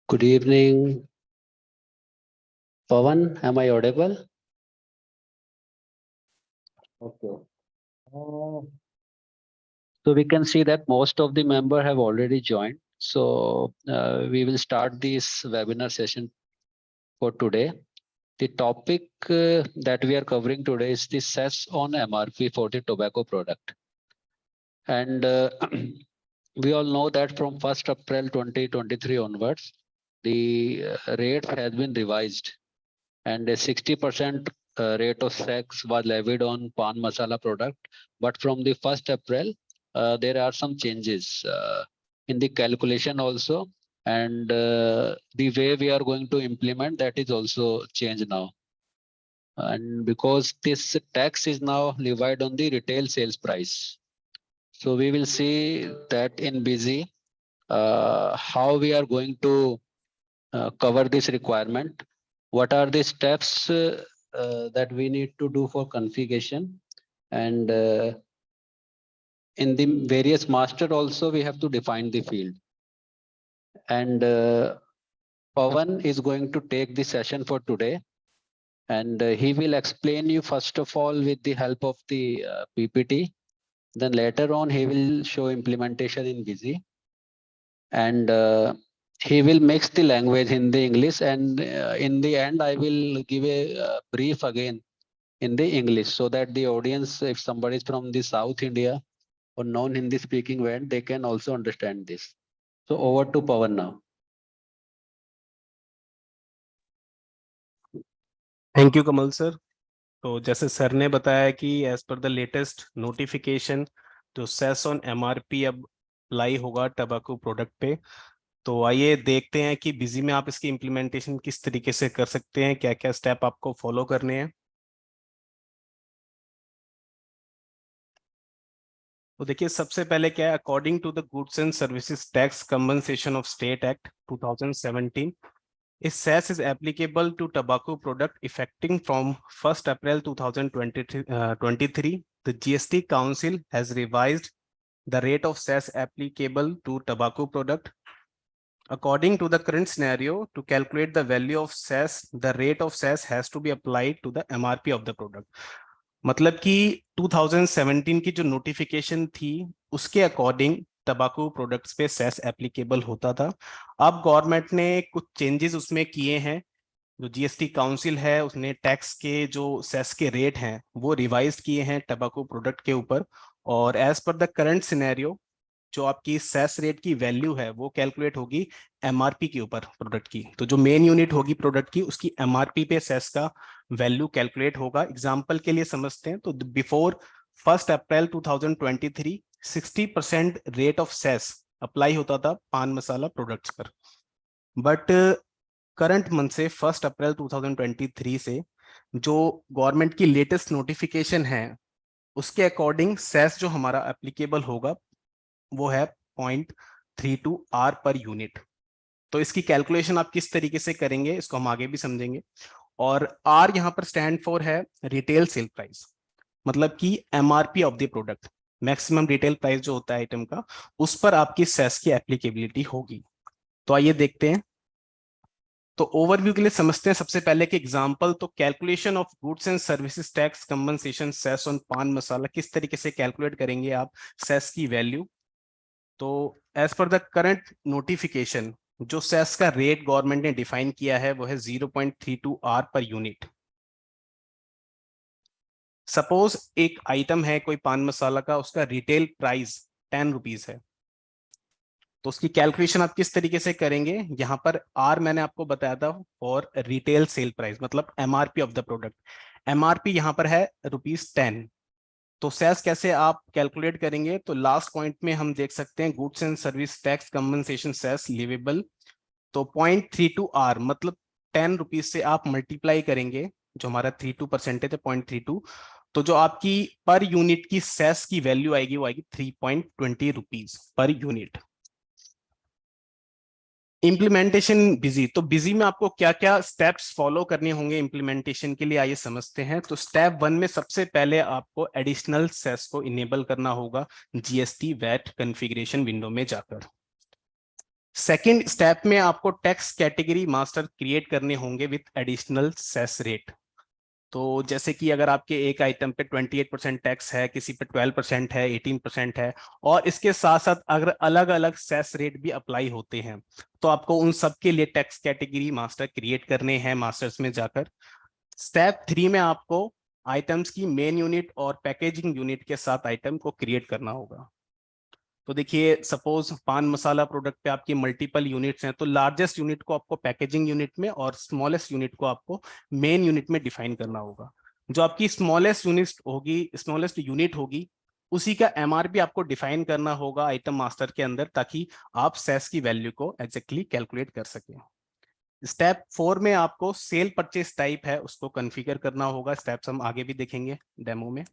Good evening, Pawan. Am I audible? Okay. So we can see that most of the members have already joined. So we will start this webinar session for today. The topic that we are covering today is the cess on MRP for the tobacco product. And we all know that from 1st April 2023 onwards, the rate has been revised and a 60% rate of cess was levied on pan masala product. But from the 1st April, there are some changes in the calculation also. And the way we are going to implement that is also changed now. And because this tax is now levied on the retail sales price. So we will see that in busy how we are going to cover this requirement. What are the steps that we need to do for configuration, and in the various master also we have to define the field. And Pawan is going to take the session for today, and he will explain you first of all with the help of the PPT. Then later on he will show implementation in busy, and he will mix the language Hindi English, and in the end I will give a brief again in the English, so that the audience, if somebody is from the South India or non-Hindi speaking world, they can also understand this. So over to Pawan now. Thank you Kamal sir. तो जैसे sir ने बताया कि as per the latest notification जो cess on MRP अब apply होगा tobacco product पे, तो आइए देखते हैं कि बिजी में आप इसकी इम्प्लीमेंटेशन किस तरीके से कर सकते हैं, क्या क्या स्टेप आपको फॉलो करने हैं। तो देखिए सबसे पहले क्या है, according to the goods and services tax compensation of state act 2017, Is cess is applicable to tobacco product effecting from 1st April 2023. The GST Council has revised the rate of cess applicable to tobacco product. According to the current scenario, to calculate the value of cess, the rate of cess has to be applied to the MRP of the product. मतलब कि 2017 की जो notification थी उसके according tobacco products पे cess applicable होता था। अब गवर्नमेंट ने कुछ चेंजेस उसमें किए हैं। जो जीएसटी काउंसिल है उसने टैक्स के जो सेस के रेट हैं वो रिवाइज किए हैं टबैको प्रोडक्ट के ऊपर, और as per the current scenario जो आपकी सेस रेट की वैल्यू है वो कैलकुलेट होगी एमआरपी के ऊपर प्रोडक्ट की। तो जो मेन यूनिट होगी प्रोडक्ट की उसकी एमआरपी पे सेस का वैल्यू कैलकुलेट होगा। एग्जांपल के लिए समझते हैं तो before 1st April 2023 60% rate of cess apply होता था पान मसाला प्रोडक्ट्स पर, बट करंट मंथ से 1st April 2023 से जो गवर्नमेंट की लेटेस्ट नोटिफिकेशन है उसके अकॉर्डिंग सेस जो हमारा एप्लीकेबल होगा वो है 0.32 आर पर यूनिट। तो इसकी कैलकुलेशन आप किस तरीके से करेंगे इसको हम आगे भी समझेंगे। और आर यहाँ पर स्टैंड फॉर है रिटेल सेल प्राइस, मतलब कि MRP of the product, maximum retail price जो होता है आइटम का, उस पर आपकी सेस की एप्लीकेबिलिटी होगी। तो आइए देखते हैं। तो ओवरव्यू के लिए समझते हैं सबसे पहले कि एग्जांपल, तो calculation of goods and services tax compensation cess on pan masala, किस तरीके से कैलकुलेट करेंगे आप सेस की वैल्यू। तो as per the current notification जो सेस का रेट गवर्नमेंट ने डिफाइन किया है वो है 0.32 आर पर यूनिट। सपोज एक आइटम है कोई पान मसाला का, उसका रिटेल प्राइस 10 रुपीज है, तो उसकी कैलकुलेशन आप किस तरीके से करेंगे। यहां पर आर मैंने आपको बताया था फॉर रिटेल सेल प्राइस, मतलब MRP of the product. MRP यहां पर है ₹10। तो सेस कैसे आप कैलकुलेट करेंगे, तो लास्ट पॉइंट में हम देख सकते हैं goods and service tax compensation cess leviable. तो 0.32 आर मतलब 10 रुपीज से आप मल्टीप्लाई करेंगे, जो हमारा 32% है 0.32, तो जो आपकी पर यूनिट की सेस की वैल्यू आएगी वो आएगी 3.20 rupees per unit. Implementation busy, तो बिजी में आपको क्या क्या स्टेप्स फॉलो करने होंगे इम्प्लीमेंटेशन के लिए, आइए समझते हैं। तो स्टेप 1 में सबसे पहले आपको एडिशनल सेस को इनेबल करना होगा जीएसटी वैट कॉन्फ़िगरेशन विंडो में जाकर। सेकेंड स्टेप में आपको टैक्स कैटेगरी मास्टर क्रिएट करने होंगे विथ एडिशनल सेस रेट। तो जैसे कि अगर आपके एक आइटम पे 28% टैक्स है, किसी पे 12% है, 18% है, और इसके साथ साथ अगर अलग अलग सेस रेट भी अप्लाई होते हैं, तो आपको उन सब के लिए टैक्स कैटेगरी मास्टर क्रिएट करने हैं मास्टर्स में जाकर। स्टेप 3 में आपको आइटम्स की मेन यूनिट और पैकेजिंग यूनिट के साथ आइटम को क्रिएट करना होगा। तो देखिए सपोज पान मसाला प्रोडक्ट पे आपकी मल्टीपल यूनिट्स हैं, तो लार्जेस्ट यूनिट को आपको पैकेजिंग यूनिट में और स्मॉलेस्ट यूनिट को आपको मेन यूनिट में डिफाइन करना होगा। जो आपकी स्मॉलेस्ट यूनिट होगी उसी का एमआरपी आपको डिफाइन करना होगा आइटम मास्टर के अंदर, ताकि आप सेस की वैल्यू को एग्जैक्टली कैलकुलेट कर सकें। स्टेप 4 में आपको सेल परचेस टाइप है उसको कॉन्फ़िगर करना होगा। स्टेप्स हम आगे भी देखेंगे डेमो में।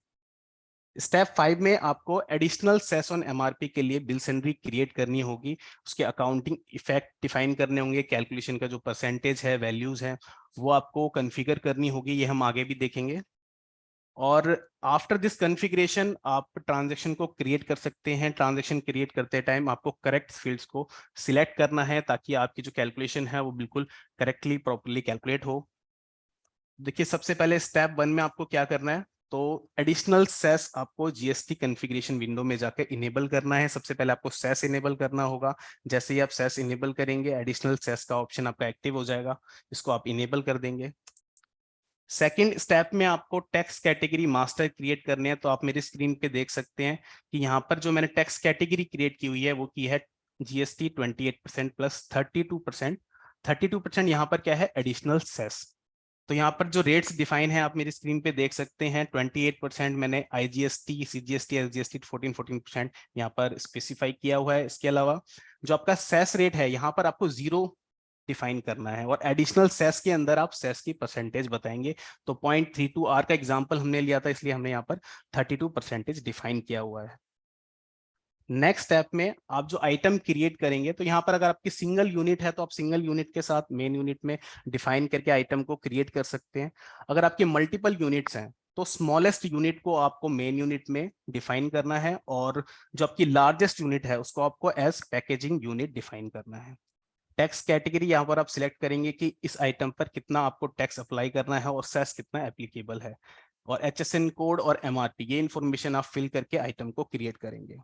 स्टेप 5 में आपको एडिशनल सेस ऑन एमआरपी के लिए बिल सेंडरी क्रिएट करनी होगी, उसके अकाउंटिंग इफेक्ट डिफाइन करने होंगे, कैलकुलेशन का जो परसेंटेज है, वैल्यूज है, वो आपको कॉन्फ़िगर करनी होगी, ये हम आगे भी देखेंगे। और आफ्टर दिस कॉन्फ़िगरेशन आप ट्रांजैक्शन को क्रिएट कर सकते हैं। ट्रांजैक्शन क्रिएट करते टाइम आपको करेक्ट फील्ड्स को सिलेक्ट करना है, ताकि आपकी जो कैलकुलेशन है वो बिल्कुल करेक्टली प्रॉपरली कैलकुलेट हो। देखिए सबसे पहले स्टेप 1 में आपको क्या करना है, तो एडिशनल सेस आपको जीएसटी कॉन्फ़िगरेशन विंडो में जाकर इनेबल करना है। सबसे पहले आपको सेस इनेबल करना होगा। जैसे ही आप सेस इनेबल करेंगे, एडिशनल सेस का ऑप्शन आपका एक्टिव हो जाएगा, इसको आप इनेबल कर देंगे। सेकेंड स्टेप में आपको टैक्स कैटेगरी मास्टर क्रिएट करने हैं। तो आप मेरी स्क्रीन पे देख सकते हैं कि यहाँ पर जो मैंने टैक्स कैटेगरी क्रिएट की हुई है वो की है जीएसटी 28% प्लस 32%। 32% यहाँ पर क्या है, एडिशनल सेस। तो यहाँ पर जो रेट्स डिफाइन है आप मेरी स्क्रीन पे देख सकते हैं। 28% मैंने आईजीएसटी, सीजीएसटी, एसजीएसटी 14% यहाँ पर स्पेसिफाई किया हुआ है। इसके अलावा जो आपका सेस रेट है यहाँ पर आपको 0 डिफाइन करना है, और एडिशनल सेस के अंदर आप सेस की परसेंटेज बताएंगे। तो 0.32 आर का एग्जांपल हमने लिया था, इसलिए हमने यहाँ पर 32% डिफाइन किया हुआ है। नेक्स्ट स्टेप में आप जो आइटम क्रिएट करेंगे, तो यहाँ पर अगर आपकी सिंगल यूनिट है तो आप सिंगल यूनिट के साथ मेन यूनिट में डिफाइन करके आइटम को क्रिएट कर सकते हैं। अगर आपके मल्टीपल यूनिट्स हैं तो स्मॉलेस्ट यूनिट को आपको मेन यूनिट में डिफाइन करना है, और जो आपकी लार्जेस्ट यूनिट है उसको आपको एज पैकेजिंग यूनिट डिफाइन करना है। टैक्स कैटेगरी यहाँ पर आप सिलेक्ट करेंगे कि इस आइटम पर कितना आपको टैक्स अप्लाई करना है और सेस कितना एप्लीकेबल है, और एचएसएन कोड और एमआरपी ये इन्फॉर्मेशन आप फिल करके आइटम को क्रिएट करेंगे।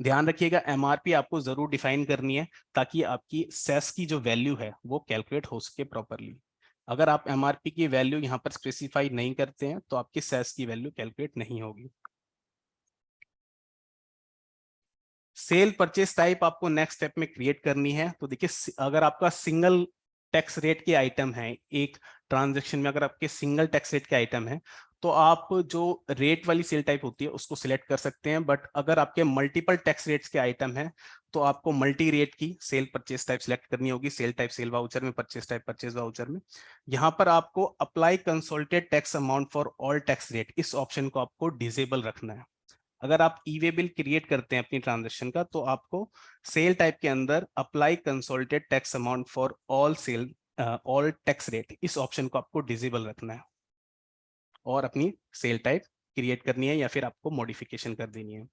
ध्यान रखिएगा एमआरपी आपको जरूर डिफाइन करनी है, ताकि आपकी सेस की जो वैल्यू है वो कैलकुलेट हो सके प्रॉपरली। अगर आप एमआरपी की वैल्यू यहाँ पर स्पेसिफाई नहीं करते हैं तो आपकी सेस की वैल्यू कैलकुलेट नहीं होगी। सेल परचेस टाइप आपको नेक्स्ट स्टेप में क्रिएट करनी है। तो देखिए अगर आपका सिंगल टैक्स रेट के आइटम है, एक ट्रांजैक्शन में अगर आपके सिंगल टैक्स रेट के आइटम है, तो आप जो रेट वाली सेल टाइप होती है उसको सिलेक्ट कर सकते हैं। बट अगर आपके मल्टीपल टैक्स रेट्स के आइटम है तो आपको मल्टी रेट की सेल परचेस टाइप सिलेक्ट करनी होगी। सेल टाइप सेल वाउचर में, परचेस टाइप परचेस वाउचर में। यहाँ पर आपको apply consolidated tax amount for all tax rate, इस ऑप्शन को आपको डिसेबल रखना है। अगर आप ई वे बिल क्रिएट करते हैं अपनी ट्रांजेक्शन का, तो आपको सेल टाइप के अंदर apply consolidated tax amount for all tax rate, इस ऑप्शन को आपको डिसेबल रखना है और अपनी सेल टाइप क्रिएट करनी है या फिर आपको मॉडिफिकेशन कर देनी है।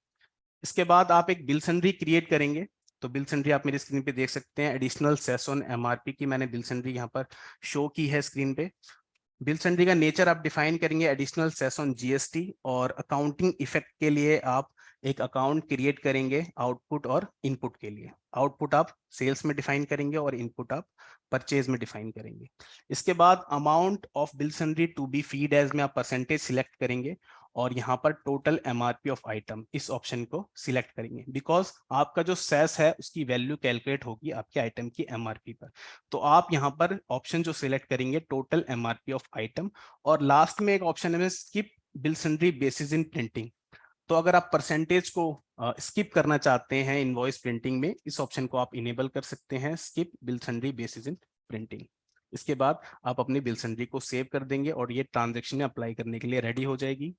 इसके बाद आप एक बिल सन्ड्री क्रिएट करेंगे। तो बिल सन्ड्री आप मेरी स्क्रीन पे देख सकते हैं। एडिशनल सेस ऑन एमआरपी की मैंने बिल सन्ड्री यहाँ पर शो की है स्क्रीन पे। बिल सन्ड्री का नेचर आप डिफाइन करेंगे एडिशनल सेस ऑन जीएसटी, और अकाउंटिंग इफेक्ट के लिए आप एक अकाउंट क्रिएट करेंगे आउटपुट और इनपुट के लिए। आउटपुट आप सेल्स में डिफाइन करेंगे और इनपुट आप परचेज में डिफाइन करेंगे। इसके बाद amount of bill sundry to be fed as में आप परसेंटेज सिलेक्ट करेंगे, और यहाँ पर टोटल एमआरपी ऑफ आइटम इस ऑप्शन को सिलेक्ट करेंगे, बिकॉज आपका जो सेस है उसकी वैल्यू कैलकुलेट होगी आपके आइटम की एमआरपी पर। तो आप यहाँ पर ऑप्शन जो सिलेक्ट करेंगे टोटल एमआरपी ऑफ आइटम, और लास्ट में एक ऑप्शन है स्किप बिल सन्ड्री बेसिस इन प्रिंटिंग। तो अगर आप परसेंटेज को स्किप करना चाहते हैं इनवॉइस प्रिंटिंग में, इस ऑप्शन को आप इनेबल कर सकते हैं, स्किप बिल सन्ड्री बेसिस इन प्रिंटिंग। इसके बाद आप अपनी बिल सन्ड्री को सेव कर देंगे और ये ट्रांजेक्शन अप्लाई करने के लिए रेडी हो जाएगी।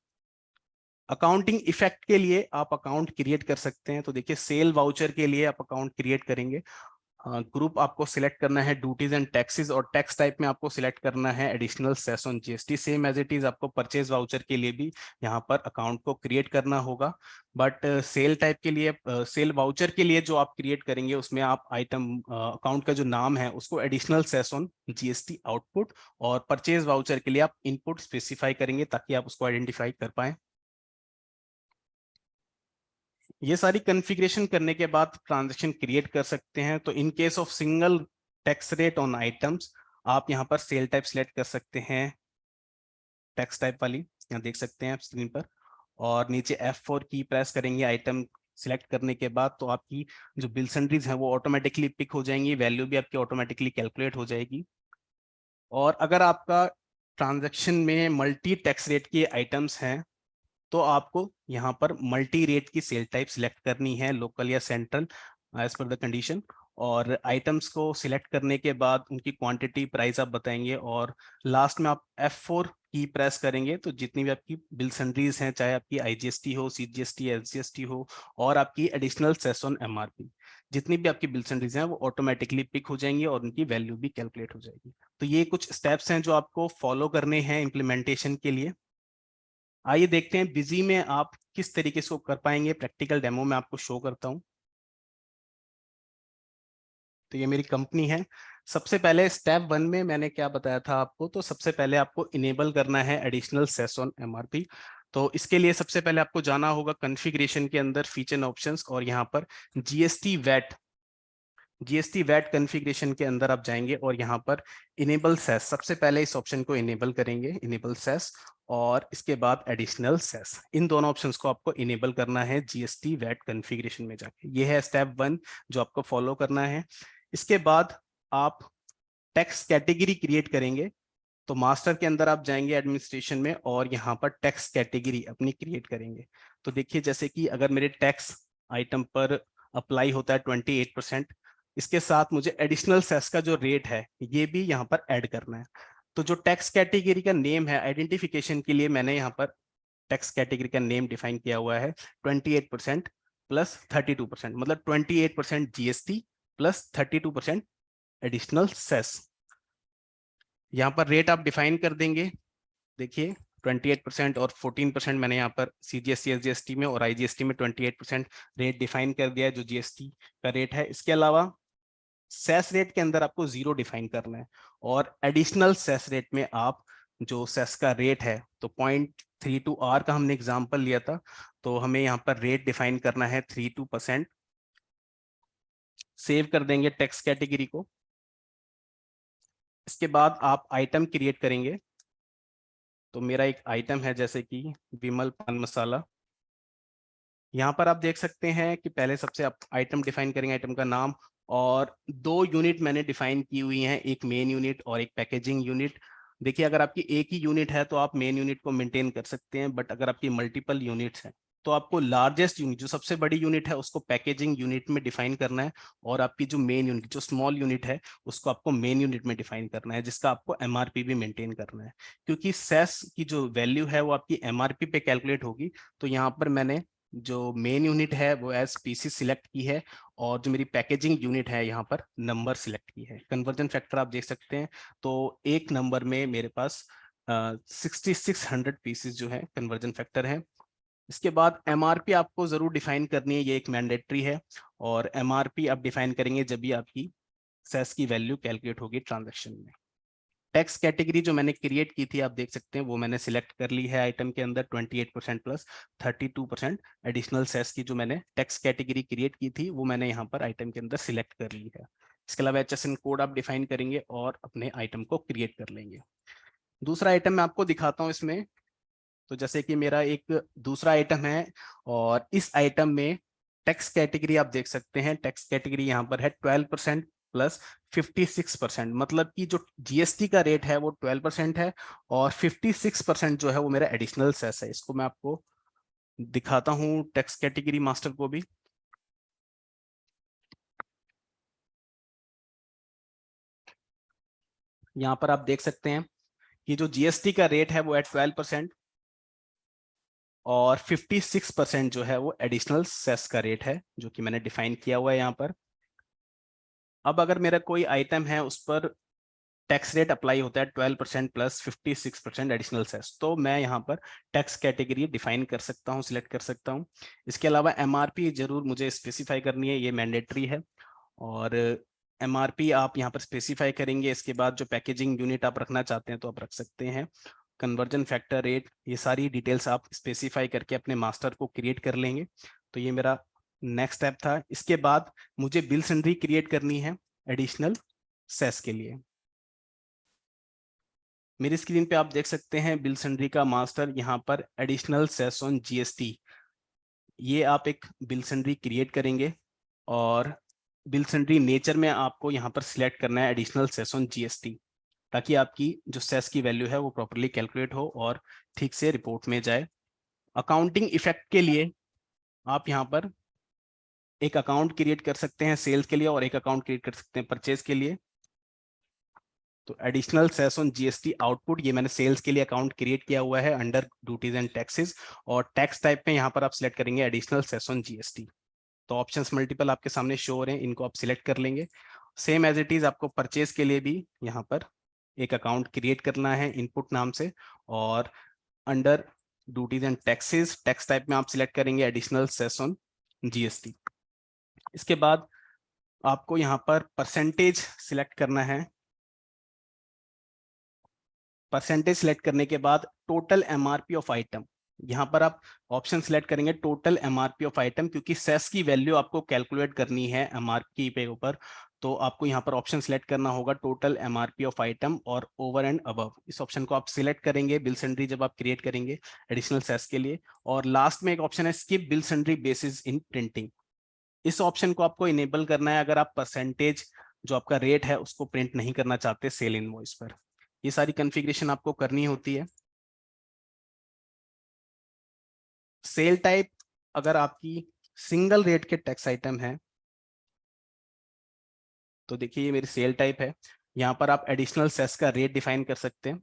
अकाउंटिंग इफेक्ट के लिए आप अकाउंट क्रिएट कर सकते हैं। तो देखिए सेल वाउचर के लिए आप अकाउंट क्रिएट करेंगे। ग्रुप आपको सिलेक्ट करना है ड्यूटीज एंड टैक्सेस, और टैक्स टाइप में आपको सिलेक्ट करना है additional cess on GST. Same as it is आपको परचेज वाउचर के लिए भी यहाँ पर अकाउंट को क्रिएट करना होगा, बट सेल टाइप के लिए, सेल वाउचर के लिए जो आप क्रिएट करेंगे उसमें आप आइटम अकाउंट का जो नाम है उसको additional cess on GST output, और परचेज वाउचर के लिए आप इनपुट स्पेसिफाई करेंगे ताकि आप उसको आइडेंटिफाई कर पाए। ये सारी कॉन्फ़िगरेशन करने के बाद ट्रांजैक्शन क्रिएट कर सकते हैं। तो इन case of single tax rate on items आप यहाँ पर सेल टाइप सिलेक्ट कर सकते हैं, टैक्स टाइप वाली यहाँ देख सकते हैं आप स्क्रीन पर, और नीचे F4 की प्रेस करेंगे आइटम सिलेक्ट करने के बाद, तो आपकी जो बिल सन्ड्रीज है वो ऑटोमेटिकली पिक हो जाएंगी, वैल्यू भी आपकी ऑटोमेटिकली कैलकुलेट हो जाएगी। और अगर आपका ट्रांजैक्शन में मल्टी टैक्स रेट के आइटम्स हैं तो आपको यहाँ पर मल्टी रेट की सेल टाइप सिलेक्ट करनी है, लोकल या central as per the condition. और आइटम्स को सिलेक्ट करने के बाद उनकी क्वांटिटी प्राइस आप बताएंगे, और लास्ट में आप F4 की प्रेस करेंगे तो जितनी भी आपकी बिल सन्ड्रीज हैं, चाहे आपकी IGST हो, CGST, SGST हो, और आपकी एडिशनल सेस ऑन MRP, जितनी भी आपकी बिल सन्ड्रीज हैं वो ऑटोमेटिकली पिक हो जाएंगी और उनकी वैल्यू भी कैलकुलेट हो जाएगी। तो ये कुछ स्टेप्स हैं जो आपको फॉलो करने हैं इम्प्लीमेंटेशन के लिए। आइए देखते हैं बिजी में आप किस तरीके से कर पाएंगे, प्रैक्टिकल डेमो में आपको शो करता हूं। तो ये मेरी कंपनी है। सबसे पहले स्टेप 1 में मैंने क्या बताया था आपको, तो सबसे पहले आपको इनेबल करना है एडिशनल सेस ऑन MRP। तो इसके लिए सबसे पहले आपको जाना होगा कॉन्फ़िगरेशन के अंदर, फीचर ऑप्शंस, और यहाँ पर जीएसटी वैट कॉन्फ़िगरेशन के अंदर आप जाएंगे और यहाँ पर इनेबल सेस, सबसे पहले इस ऑप्शन को इनेबल करेंगे, इनेबल सेस, और इसके बाद एडिशनल सेस। इन दोनों ऑप्शंस को आपको इनेबल करना है जीएसटी वैट कॉन्फ़िगरेशन में जाके। ये है स्टेप 1 जो आपको फॉलो करना है। इसके बाद आप टैक्स कैटेगरी क्रिएट करेंगे। तो मास्टर के अंदर आप जाएंगे एडमिनिस्ट्रेशन में, और यहाँ पर टैक्स कैटेगरी अपनी क्रिएट करेंगे। तो देखिए जैसे कि अगर मेरे टैक्स आइटम पर अप्लाई होता है 28%, इसके साथ मुझे एडिशनल सेस का जो रेट है ये भी यहाँ पर ऐड करना है। तो जो टैक्स कैटेगरी का नेम है, आइडेंटिफिकेशन के लिए मैंने यहाँ पर टैक्स कैटेगरी का नेम डिफाइन किया हुआ है 28% प्लस 32%, मतलब 28% GST प्लस 32% एडिशनल सेस। यहाँ पर रेट आप डिफाइन कर देंगे, देखिए 28% और 14% मैंने यहाँ पर CGST SGST में और IGST में 28% रेट डिफाइन कर दिया है जो GST का रेट है। इसके अलावा सेस रेट के अंदर आपको 0 डिफाइन करना है, और एडिशनल सेस रेट में आप जो सेस का रेट है, तो 0.32R का हमने एग्जांपल लिया था, तो हमें यहाँ पर रेट डिफाइन करना है 32%। सेव कर देंगे टैक्स कैटेगरी को। इसके बाद आप आइटम क्रिएट करेंगे। तो मेरा एक आइटम है जैसे कि विमल पान मसाला। यहाँ पर आप देख सकते हैं कि पहले सबसे आप आइटम डिफाइन करेंगे, आइटम का नाम, और 2 यूनिट मैंने डिफाइन की हुई हैं, एक मेन यूनिट और एक पैकेजिंग यूनिट। देखिए अगर आपकी एक ही यूनिट है तो आप मेन यूनिट को मेंटेन कर सकते हैं, बट अगर आपकी मल्टीपल यूनिट्स हैं तो आपको लार्जेस्ट यूनिट, जो सबसे बड़ी यूनिट है, उसको पैकेजिंग यूनिट में डिफाइन करना है, और आपकी जो मेन यूनिट, जो स्मॉल यूनिट है, उसको आपको मेन यूनिट में डिफाइन करना है, जिसका आपको MRP भी मेंटेन करना है। क्योंकि सेस की जो वैल्यू है वो आपकी MRP पे कैलकुलेट होगी, तो यहाँ पर मैंने जो मेन यूनिट है वो एज PC सिलेक्ट की है, और जो मेरी पैकेजिंग यूनिट है यहाँ पर नंबर सिलेक्ट की है। कन्वर्जन फैक्टर आप देख सकते हैं, तो एक नंबर में मेरे पास 6600 पीसेस जो है कन्वर्जन फैक्टर है। इसके बाद MRP आपको जरूर डिफाइन करनी है, ये एक मैंडेटरी है, और MRP आप डिफाइन करेंगे जब भी आपकी सेस की वैल्यू कैलकुलेट होगी ट्रांजेक्शन में। टैक्स कैटेगरी जो मैंने क्रिएट की थी आप देख सकते हैं वो मैंने सिलेक्ट कर ली है आइटम के अंदर, 28% प्लस 32% एडिशनल सेस की जो मैंने टैक्स कैटेगरी क्रिएट की थी वो मैंने यहाँ पर आइटम के अंदर सिलेक्ट कर ली है। इसके अलावा HSN कोड आप डिफाइन करेंगे और अपने आइटम को क्रिएट कर लेंगे। दूसरा आइटम मैं आपको दिखाता हूँ इसमें। तो जैसे कि मेरा एक दूसरा आइटम है, और इस आइटम में टैक्स कैटेगरी आप देख सकते हैं, टैक्स कैटेगरी यहाँ पर है 12% प्लस 56%, मतलब कि जो GST का रेट है वो 12% है, और 56% जो है वो मेरा एडिशनल सेस है। इसको मैं आपको दिखाता हूँ टैक्स कैटेगरी मास्टर को भी। यहाँ पर आप देख सकते हैं कि जो GST का रेट है वो है 12%, और 56% जो है वो एडिशनल सेस का रेट है, जो कि मैंने डिफाइन किया हुआ है यहाँ पर। अब अगर मेरा कोई आइटम है उस पर टैक्स रेट अप्लाई होता है 12% प्लस 56% एडिशनल सेस, तो मैं यहाँ पर टैक्स कैटेगरी डिफाइन कर सकता हूँ, सिलेक्ट कर सकता हूँ। इसके अलावा एमआरपी जरूर मुझे स्पेसिफाई करनी है, ये मैंडेटरी है। और एमआरपी आप यहाँ पर स्पेसिफाई करेंगे। इसके बाद जो पैकेजिंग यूनिट आप रखना चाहते हैं तो आप रख सकते हैं। कन्वर्जन फैक्टर रेट, ये सारी डिटेल्स आप स्पेसिफाई करके अपने मास्टर को क्रिएट कर लेंगे। तो ये मेरा नेक्स्ट स्टेप था। इसके बाद मुझे बिल सन्ड्री क्रिएट करनी है एडिशनल सेस के लिए। मेरी स्क्रीन पे आप देख सकते हैं बिल सन्ड्री का मास्टर, यहाँ पर एडिशनल सेस ऑन जीएसटी। ये आप एक बिल सन्ड्री क्रिएट करेंगे और बिल सन्ड्री नेचर में आपको यहाँ पर सिलेक्ट करना है एडिशनल सेस ऑन जीएसटी, ताकि आपकी जो सेस की वैल्यू है वो प्रॉपर्ली कैलकुलेट हो और ठीक से रिपोर्ट में जाए। अकाउंटिंग इफेक्ट के लिए आप यहाँ पर एक अकाउंट क्रिएट कर सकते हैं सेल्स के लिए और एक अकाउंट क्रिएट कर सकते हैं परचेज के लिए। तो additional cess on GST output, ये मैंने सेल्स के लिए अकाउंट क्रिएट किया हुआ है अंडर ड्यूटीज एंड टैक्सेस, और टैक्स टाइप में यहाँ पर आप सिलेक्ट करेंगे एडिशनल सेस ऑन जीएसटी। तो ऑप्शंस मल्टीपल आपके सामने शो हो रहे हैं, इनको आप सिलेक्ट कर लेंगे। सेम एज इट इज आपको परचेज के लिए भी यहाँ पर एक अकाउंट क्रिएट करना है इनपुट नाम से, और under duties and taxes tax type में आप सिलेक्ट करेंगे एडिशनल सेस ऑन जीएसटी। इसके बाद आपको यहाँ पर परसेंटेज सिलेक्ट करना है। परसेंटेज सिलेक्ट करने के बाद टोटल एमआरपी ऑफ आइटम, यहाँ पर आप ऑप्शन सिलेक्ट करेंगे टोटल एमआरपी ऑफ आइटम, क्योंकि सेस की वैल्यू आपको कैलकुलेट करनी है एमआरपी पे ऊपर। तो आपको यहाँ पर ऑप्शन सिलेक्ट करना होगा टोटल एमआरपी ऑफ आइटम और ओवर एंड अबव। इस ऑप्शन को आप सिलेक्ट करेंगे बिल सन्ड्री जब आप क्रिएट करेंगे एडिशनल सेस के लिए। और लास्ट में एक ऑप्शन है स्किप बिल सन्ड्री बेसिस इन प्रिंटिंग। इस ऑप्शन को आपको इनेबल करना है अगर आप परसेंटेज जो आपका रेट है उसको प्रिंट नहीं करना चाहते सेल इनवॉइस पर। ये सारी कॉन्फ़िगरेशन आपको करनी होती है। सेल टाइप, अगर आपकी सिंगल रेट के टैक्स आइटम है तो देखिए ये मेरी सेल टाइप है। यहाँ पर आप एडिशनल सेस का रेट डिफाइन कर सकते हैं।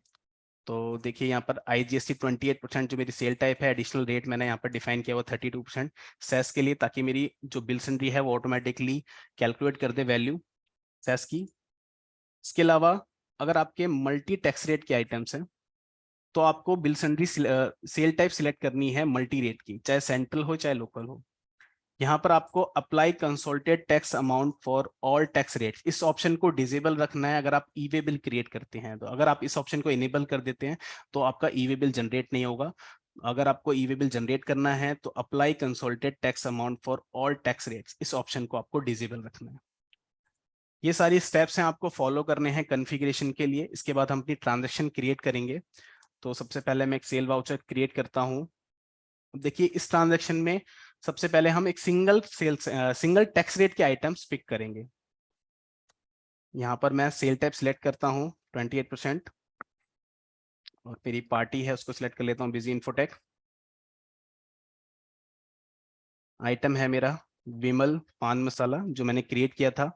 तो देखिए यहाँ पर आईजीएसटी 28% जो मेरी सेल टाइप है, एडिशनल रेट मैंने यहाँ पर डिफाइन किया हुआ 32% सेस के लिए, ताकि मेरी जो बिल सन्ड्री है वो ऑटोमेटिकली कैलकुलेट कर दे वैल्यू सेस की। इसके अलावा अगर आपके मल्टी टैक्स रेट के आइटम्स हैं तो आपको bill sundry sale type select करनी है मल्टी रेट की, चाहे सेंट्रल हो चाहे लोकल हो। यहाँ पर आपको apply consolidated tax amount for all tax rates, इस ऑप्शन को डिसेबल रखना है अगर आप ई वे बिल क्रिएट करते हैं। तो अगर आप इस ऑप्शन को इनेबल कर देते हैं तो आपका ई वे बिल जनरेट नहीं होगा। अगर आपको ई वे बिल जनरेट करना है तो apply consolidated tax amount for all tax rates, इस ऑप्शन को आपको डिसेबल रखना है। ये सारी स्टेप्स हैं आपको फॉलो करने हैं कॉन्फ़िगरेशन के लिए। इसके बाद हम अपनी ट्रांजेक्शन क्रिएट करेंगे। तो सबसे पहले मैं एक सेल वाउचर क्रिएट करता हूँ। देखिए इस ट्रांजैक्शन में सबसे पहले हम एक सिंगल टैक्स रेट के आइटम्स पिक करेंगे। यहाँ पर मैं सेल टाइप सिलेक्ट करता हूँ 28%, और मेरी पार्टी है उसको सिलेक्ट कर लेता हूँ बिजी इन्फोटेक। आइटम है मेरा विमल पान मसाला जो मैंने क्रिएट किया था।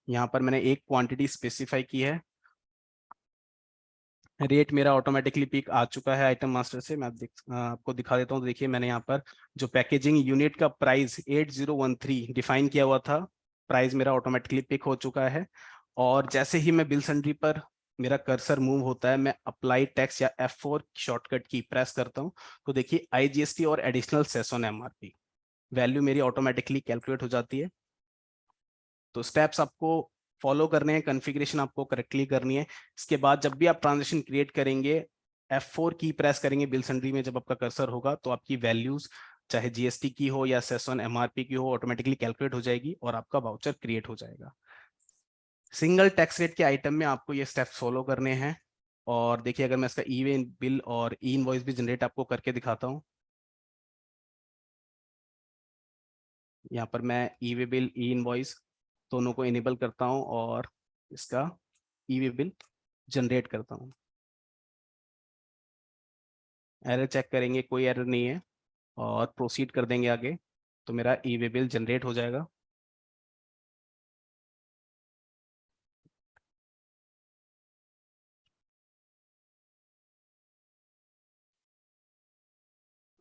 यहाँ पर मैंने एक क्वांटिटी स्पेसिफाई की है। रेट मेरा ऑटोमेटिकली पिक आ चुका है आइटम मास्टर से। मैं आपको दिखा देता हूँ। तो देखिए मैंने यहाँ पर जो पैकेजिंग यूनिट का प्राइस 8013 डिफाइन किया हुआ था, प्राइस मेरा ऑटोमेटिकली पिक हो चुका है। और जैसे ही मैं बिल सन्ड्री पर मेरा कर्सर मूव होता है, मैं अप्लाई टैक्स या F4 शॉर्टकट की प्रेस करता हूँ, तो देखिए आईजीएसटी और additional cess on MRP value मेरी ऑटोमेटिकली कैलकुलेट हो जाती है। तो स्टेप्स आपको फॉलो करने हैं, कॉन्फ़िगरेशन आपको करेक्टली करनी है। इसके बाद जब भी आप ट्रांजेक्शन क्रिएट करेंगे F4 की प्रेस करेंगे बिल सन्ड्री में, जब आपका कर्सर होगा तो आपकी वैल्यूज चाहे जीएसटी की हो या सेस ऑन एमआरपी की हो ऑटोमेटिकली कैलकुलेट हो जाएगी और आपका वाउचर क्रिएट हो जाएगा। सिंगल टैक्स रेट के आइटम में आपको ये स्टेप्स फॉलो करने हैं। और देखिए अगर मैं इसका ई वे बिल और ई इनवॉइस भी जनरेट आपको करके दिखाता हूँ। यहाँ पर मैं ई वे बिल ई इनवॉइस दोनों को इनेबल करता हूँ और इसका ई वे बिल जनरेट करता हूँ। एरर चेक करेंगे, कोई एरर नहीं है, और प्रोसीड कर देंगे आगे, तो मेरा ई वे बिल जनरेट हो जाएगा।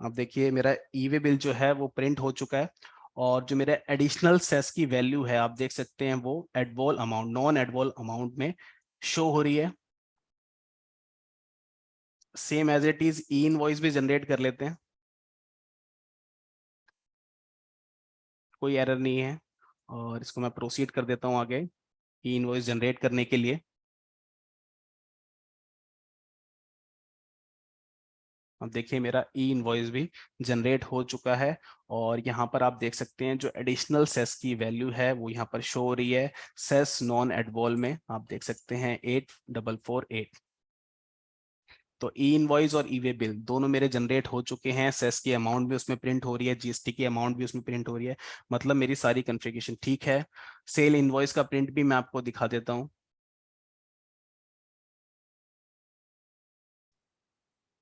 अब देखिए मेरा ई वे बिल जो है वो प्रिंट हो चुका है। और जो मेरे एडिशनल सेस की वैल्यू है आप देख सकते हैं वो एडवॉल अमाउंट, नॉन एडवॉल अमाउंट में शो हो रही है। Same as it is e invoice भी जनरेट कर लेते हैं, कोई एरर नहीं है। और इसको मैं प्रोसीड कर देता हूँ आगे ई इनवॉइस जनरेट करने के लिए। अब देखिए मेरा ई इनवॉइस भी जनरेट हो चुका है और यहाँ पर आप देख सकते हैं जो एडिशनल सेस की वैल्यू है वो यहाँ पर शो हो रही है। सेस नॉन एडवॉल में आप देख सकते हैं 8448। तो ई इनवॉइस और ई वे बिल दोनों मेरे जनरेट हो चुके हैं। सेस की अमाउंट भी उसमें प्रिंट हो रही है, जीएसटी की अमाउंट भी उसमें प्रिंट हो रही है, मतलब मेरी सारी कॉन्फ़िगरेशन ठीक है। सेल इनवॉइस का प्रिंट भी मैं आपको दिखा देता हूँ।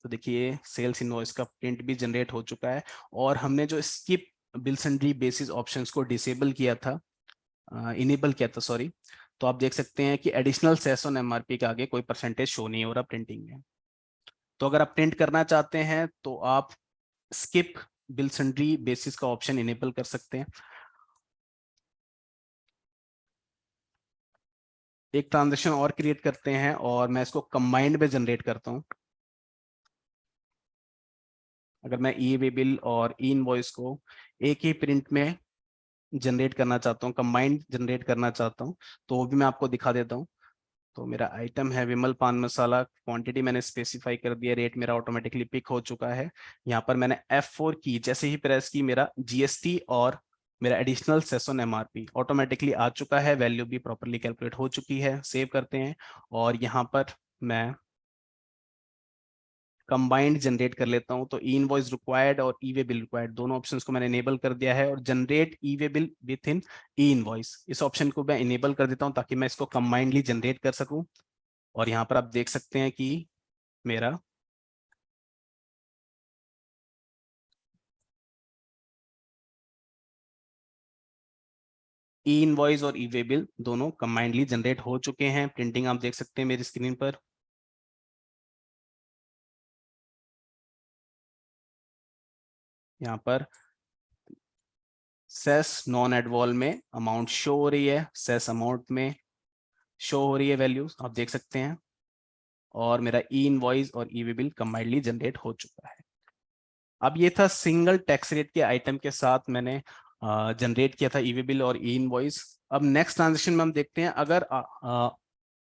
तो देखिए सेल्स इनवॉइस का प्रिंट भी जनरेट हो चुका है और हमने जो skip bill sundry basis options को डिसेबल किया था, इनेबल किया था सॉरी, तो आप देख सकते हैं कि एडिशनल सेस ऑन एमआरपी के आगे कोई परसेंटेज शो नहीं हो रहा प्रिंटिंग में। तो अगर आप प्रिंट करना चाहते हैं तो आप स्किप बिल सन्ड्री बेसिस का ऑप्शन इनेबल कर सकते हैं। एक ट्रांजेक्शन और क्रिएट करते हैं और मैं इसको कंबाइंड में जनरेट करता हूं। अगर मैं ई वे बिल और ई इनवॉइस को एक ही प्रिंट में जनरेट करना चाहता हूँ, कंबाइंड जनरेट करना चाहता हूँ, तो वो भी मैं आपको दिखा देता हूँ। तो मेरा आइटम है विमल पान मसाला, क्वांटिटी मैंने स्पेसिफाई कर दिया, रेट मेरा ऑटोमेटिकली पिक हो चुका है। यहाँ पर मैंने F4 की जैसे ही प्रेस की मेरा जीएसटी और मेरा additional cess on MRP automatically आ चुका है, वैल्यू भी प्रॉपर्ली कैलकुलेट हो चुकी है। सेव करते हैं और यहाँ पर मैं कंबाइंड जनरेट कर लेता हूं। तो ई इनवॉइस रिक्वायर्ड और ई वे बिल रिक्वायर्ड दोनों ऑप्शंस को मैंने इनेबल कर दिया है और generate E way bill with in E invoice इस ऑप्शन को मैं इनेबल कर देता हूं ताकि मैं इसको कंबाइंडली जनरेट कर सकूं। और यहाँ पर आप देख सकते हैं कि मेरा ई इनवॉइस और ई वे बिल दोनों कंबाइंडली जनरेट हो चुके हैं। प्रिंटिंग आप देख सकते हैं मेरी स्क्रीन पर। यहाँ पर सेस नॉन एडवॉल में अमाउंट शो हो रही है, सेस अमाउंट में शो हो रही है वैल्यूज आप देख सकते हैं। और मेरा ई इनवॉइस और ई वे बिल कंबाइंडली जनरेट हो चुका है। अब ये था सिंगल टैक्स रेट के आइटम के साथ मैंने जनरेट किया था ई वे बिल और ई इनवॉइस। अब नेक्स्ट ट्रांजेक्शन में हम देखते हैं अगर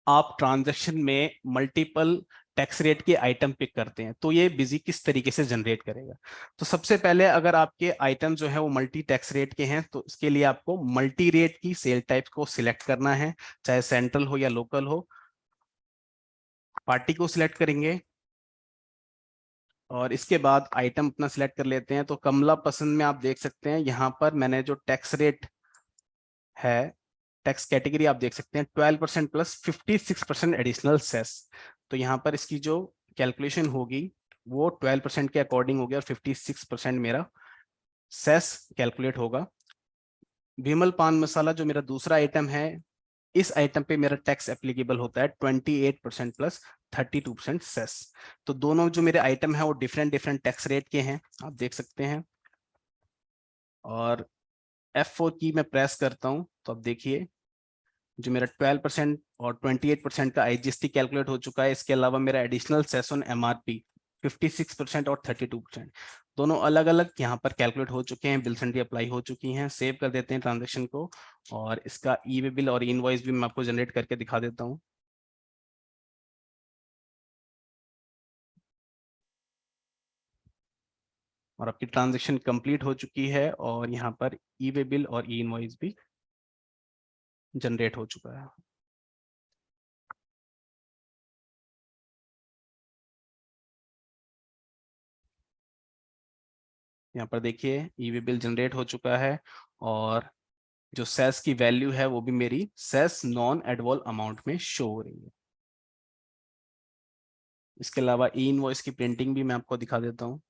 आप ट्रांजैक्शन में मल्टीपल टैक्स रेट के आइटम पिक करते हैं तो ये बिजी किस तरीके से जनरेट करेगा। तो सबसे पहले अगर आपके आइटम जो है वो मल्टी टैक्स रेट के हैं तो इसके लिए आपको मल्टी रेट की सेल टाइप को सिलेक्ट करना है, चाहे सेंट्रल हो या लोकल हो। पार्टी को सिलेक्ट करेंगे और इसके बाद आइटम अपना सिलेक्ट कर लेते हैं। तो कमला पसंद में आप देख सकते हैं यहाँ पर मैंने जो टैक्स रेट है, टैक्स कैटेगरी आप देख सकते हैं 12% प्लस 56% एडिशनल सेस। तो यहाँ पर इसकी जो कैलकुलेशन होगी वो 12% के अकॉर्डिंग होगी और 56% मेरा सेस कैलकुलेट होगा। विमल पान मसाला जो मेरा दूसरा आइटम है, इस आइटम पे मेरा टैक्स एप्लीकेबल होता है 28% प्लस 32% सेस। तो दोनों जो मेरे आइटम है वो डिफरेंट डिफरेंट टैक्स रेट के हैं आप देख सकते हैं। और F4 की मैं प्रेस करता हूं तो अब देखिए जो मेरा 12% और 28% का आईजीएसटी कैलकुलेट हो चुका है। इसके अलावा मेरा एडिशनल सेस ऑन एमआरपी 56% और 32% दोनों अलग अलग यहाँ पर कैलकुलेट हो चुके हैं, बिल सन्ड्री अप्लाई हो चुकी हैं। सेव कर देते हैं ट्रांजेक्शन को और इसका ई वे बिल और इनवॉइस भी मैं आपको जनरेट करके दिखा देता हूँ। और आपकी ट्रांजेक्शन कंप्लीट हो चुकी है और यहाँ पर ई वे बिल और ई इनवॉइस भी जनरेट हो चुका है। यहाँ पर देखिए ई वे बिल जनरेट हो चुका है और जो सेस की वैल्यू है वो भी मेरी सेस नॉन एडवॉल अमाउंट में शो हो रही है। इसके अलावा ई इनवॉइस की प्रिंटिंग भी मैं आपको दिखा देता हूँ।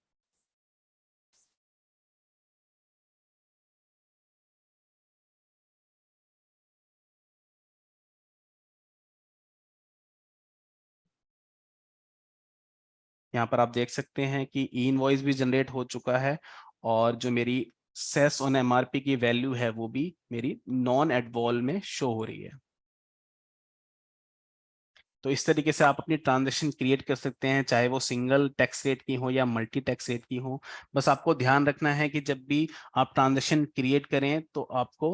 यहाँ पर आप देख सकते हैं कि ई इनवॉइस भी जनरेट हो चुका है और जो मेरी सेस ऑन एमआरपी की वैल्यू है वो भी मेरी नॉन एट वॉल में शो हो रही है। तो इस तरीके से आप अपनी ट्रांजैक्शन क्रिएट कर सकते हैं, चाहे वो सिंगल टैक्स रेट की हो या मल्टी टैक्स रेट की हो। बस आपको ध्यान रखना है कि जब भी आप ट्रांजैक्शन क्रिएट करें तो आपको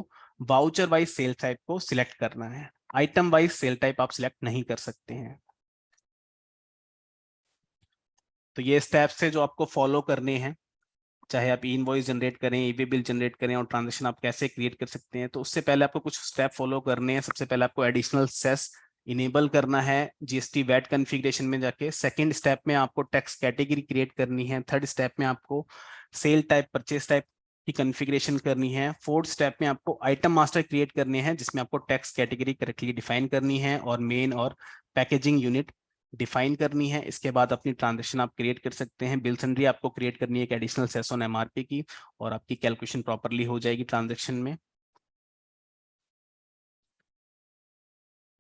वाउचर वाइज सेल टाइप को सिलेक्ट करना है, आइटम वाइज सेल टाइप आप सिलेक्ट नहीं कर सकते हैं। तो ये स्टेप्स है जो आपको फॉलो करने हैं, चाहे आप इनवॉइस जनरेट करें, ईवे बिल जनरेट करें और ट्रांजैक्शन आप कैसे क्रिएट कर सकते हैं। तो उससे पहले आपको कुछ स्टेप फॉलो करने हैं। सबसे पहले आपको एडिशनल सेस इनेबल करना है जीएसटी वैट कॉन्फ़िगरेशन में जाके। सेकंड स्टेप में आपको टैक्स कैटेगरी क्रिएट करनी है। थर्ड स्टेप में आपको सेल टाइप, परचेस टाइप की कॉन्फ़िगरेशन करनी है। फोर्थ स्टेप में आपको आइटम मास्टर क्रिएट करने हैं जिसमें आपको टैक्स कैटेगरी करेक्टली डिफाइन करनी है और मेन और पैकेजिंग यूनिट डिफाइन करनी है। इसके बाद अपनी ट्रांजैक्शन आप क्रिएट कर सकते हैं। बिल सन्ड्री आपको क्रिएट करनी है एक एडिशनल सेस ऑन एमआरपी की, और आपकी कैलकुलेशन प्रॉपर्ली हो जाएगी ट्रांजैक्शन में।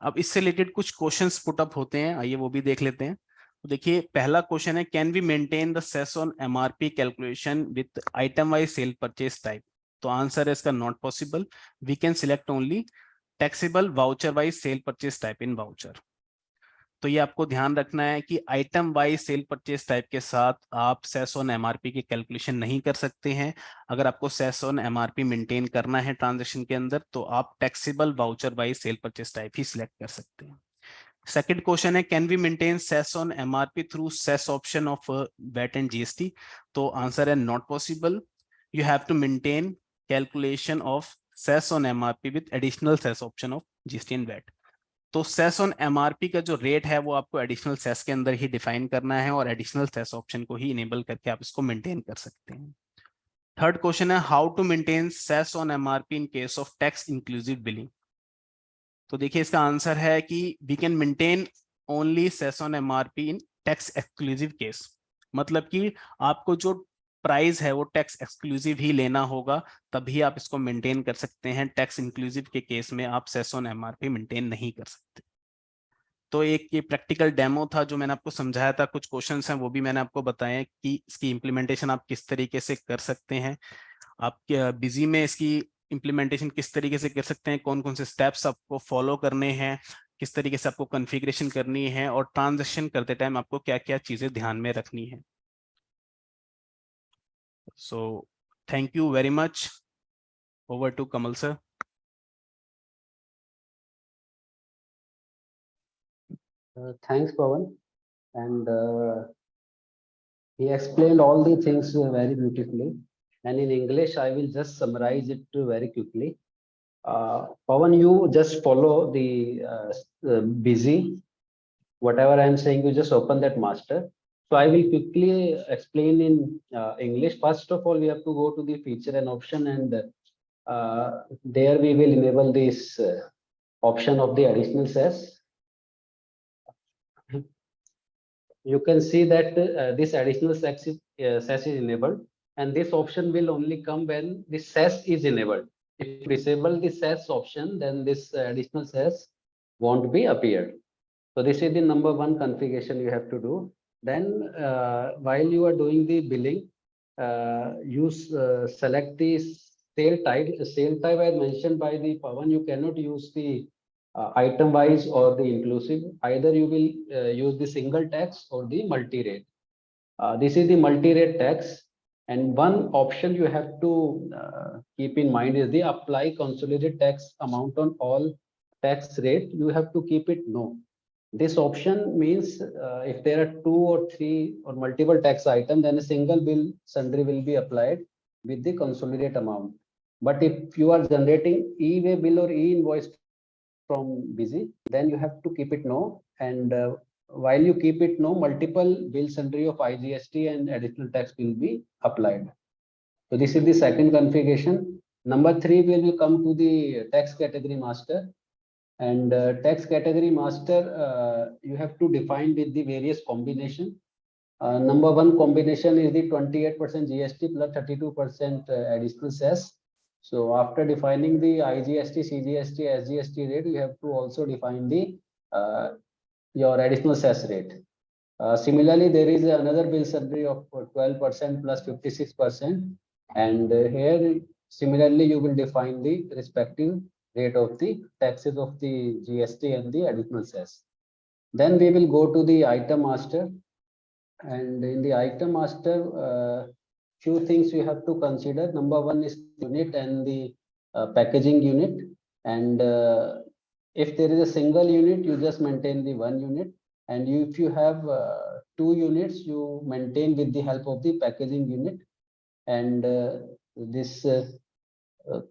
अब इससे रिलेटेड कुछ क्वेश्चंस पुट अप होते हैं, आइए वो भी देख लेते हैं। तो देखिए पहला क्वेश्चन है, can we maintain the cess on MRP calculation with item wise sale purchase type. तो आंसर है इसका not possible. We can select only taxable voucher wise sale purchase type in voucher. तो ये आपको ध्यान रखना है कि item wise sale purchase type के साथ आप सेस ऑन एमआरपी की कैलकुलेशन नहीं कर सकते हैं। अगर आपको सेस ऑन एमआरपी मेंटेन करना है ट्रांजैक्शन के अंदर तो आप taxable voucher wise sale purchase type ही सिलेक्ट कर सकते हैं। सेकंड क्वेश्चन है, can we maintain cess on MRP through cess option of VAT and GST. तो आंसर है not possible. You have to maintain calculation of cess on MRP with additional cess option of GST and VAT. तो cess on MRP का जो rate है वो आपको additional cess के अंदर ही डिफाइन करना है और एडिशनल सेस ऑप्शन को ही इनेबल करके आप इसको मेंटेन कर सकते हैं। थर्ड क्वेश्चन है, how to maintain cess on MRP in case of tax inclusive billing. तो देखिए इसका आंसर है कि we can maintain only cess on MRP in tax exclusive case. मतलब कि आपको जो प्राइस है वो टैक्स एक्सक्लूसिव ही लेना होगा, तभी आप इसको मेंटेन कर सकते हैं। टैक्स इंक्लूसिव के केस में आप सेस ऑन एमआरपी मेंटेन नहीं कर सकते। तो एक ये प्रैक्टिकल डेमो था जो मैंने आपको समझाया था, कुछ क्वेश्चंस हैं वो भी मैंने आपको बताया कि इसकी इम्प्लीमेंटेशन आप किस तरीके से कर सकते हैं। आप बिजी में इसकी इम्प्लीमेंटेशन किस तरीके से कर सकते हैं, कौन कौन से स्टेप्स आपको फॉलो करने हैं, किस तरीके से आपको कॉन्फ़िगरेशन करनी है और ट्रांजैक्शन करते टाइम आपको क्या क्या चीजें ध्यान में रखनी है। So thank you very much. Over to Kamal sir. Thanks, Pawan. And he explained all the things very beautifully. And in English, I will just summarize it very quickly. Pawan, you just follow the busy. Whatever I am saying, you just open that master. So I will quickly explain in English. First of all, we have to go to the feature and option, and there we will enable this option of the additional sales. You can see that this additional sales is enabled, and this option will only come when the sales is enabled. If you disable the sales option, then this additional sales won't be appeared. So this is the number one configuration you have to do. Then while you are doing the billing, you select the sale type. Sale type as mentioned by the Pawan, you cannot use the item wise or the inclusive. Either you will use the single tax or the multi rate. This is the multi rate tax. And one option you have to keep in mind is the apply consolidated tax amount on all tax rate. You have to keep it no. This option means if there are 2 or 3 or multiple tax items, then a single bill sundry will be applied with the consolidated amount. But if you are generating e-way bill or e-invoice from busy, then you have to keep it no. And while you keep it no, multiple bill sundry of IGST and additional tax will be applied. So this is the second configuration. Number 3, we will come to the tax category master. And tax category master, you have to define with the various combination. Number 1 combination is the 28% GST plus 32% additional cess. So after defining the IGST, CGST, SGST rate, you have to also define the your additional cess rate. Similarly, there is another bill sundry of 12% plus 56%. And here, similarly, you will define the respective rate of the taxes of the GST and the additional cess. Then we will go to the item master. And in the item master, few things you have to consider. Number one is unit and the packaging unit. And if there is a single unit, you just maintain the one unit. And if you have two units, you maintain with the help of the packaging unit. And this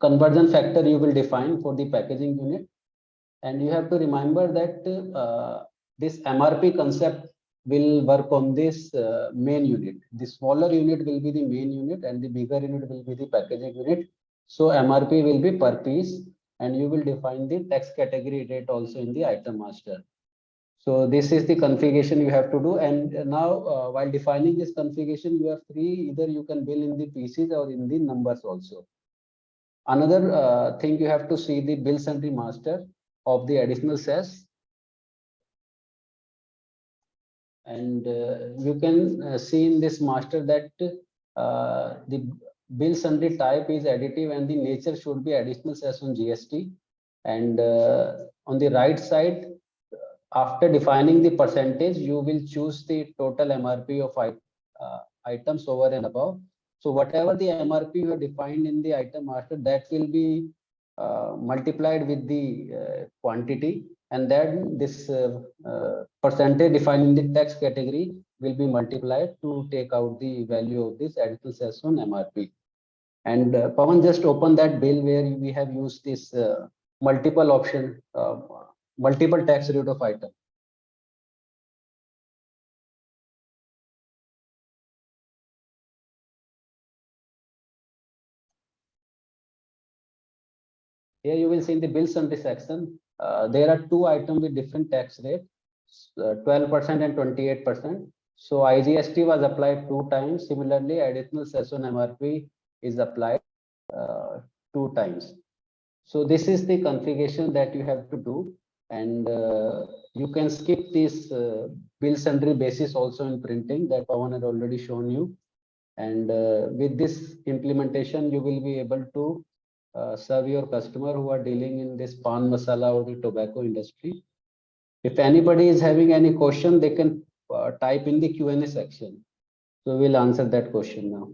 conversion factor you will define for the packaging unit. And you have to remember that this MRP concept will work on this main unit. The smaller unit will be the main unit and the bigger unit will be the packaging unit. So MRP will be per piece, and you will define the tax category rate also in the item master. So this is the configuration you have to do. And now while defining this configuration, you are free, either you can bill in the pieces or in the numbers also. Another thing, you have to see the bill sundry master of the additional cess. And you can see in this master that the bill sundry type is additive and the nature should be additional cess on GST. And on the right side, after defining the percentage, you will choose the total MRP of items over and above. So whatever the MRP you have defined in the item master, that will be multiplied with the quantity, and then this percentage defined in the tax category will be multiplied to take out the value of this additional cess on MRP. And Pawan, just open that bill where we have used this multiple option, multiple tax rate of item. Here you will see in the bill sundry section, there are two items with different tax rate, 12% and 28%. So IGST was applied 2 times. Similarly, additional cess on MRP is applied 2 times. So this is the configuration that you have to do. And you can skip this bill sundry basis also in printing that Pawan had already shown you. And with this implementation, you will be able to serve your customer who are dealing in this pan masala or the tobacco industry. If anybody is having any question, they can type in the Q&A section. So we'll answer that question now.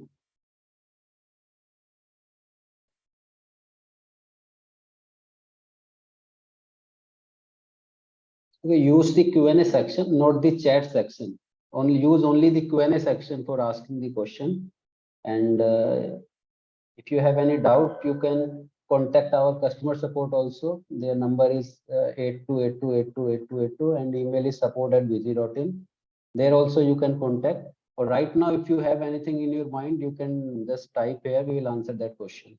We use the Q&A section, not the chat section. Use only the Q&A section for asking the question. And if you have any doubt, you can contact our customer support also. Their number is 8282828282 and email is support@busy.in. There also you can contact. Or right now, if you have anything in your mind, you can just type here. We will answer that question.